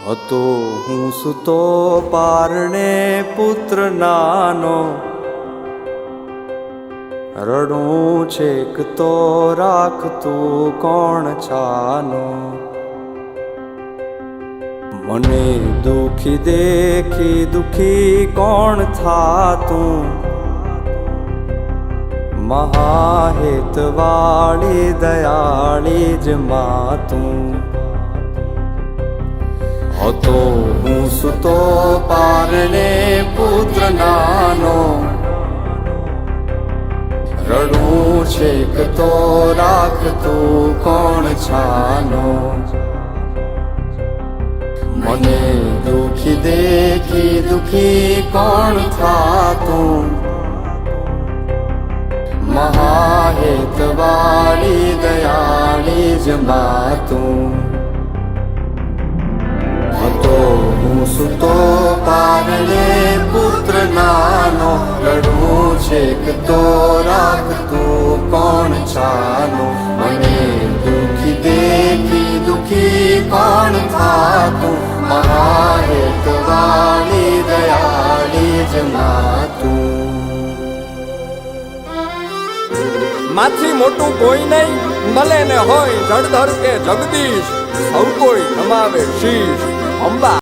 હતો હું સૂતો પારણે પુત્ર નાનો, રડું છેક તો રાખતું કોણ છાનો. મને દુખી દેખી દુખી કોણ થાતું, મહાહેતવાળી દયાળી જ માતું. હતો હું સૂતો પારણે પુત્ર નાનો, રડું છેક તો રાખતું કોણ છાનો. મને દુખી દેખી દુખી કોણ થાતું, મહાહેતવાળી દયાળી જ માતું. હતો હું સૂતો પારણે પુત્ર નાનો, રડું છેક તો રાખતું કોણ છાનો. મને દુખી દેખી દુખી કોણ થાતું, મહાહેતવાળી દયાળી જ માતું. માથી મોટું કોઈ નહીં, મળે ને હોય જળધર કે જગદીશ, સૌ કોઈ નમાવે શીશ. અંબા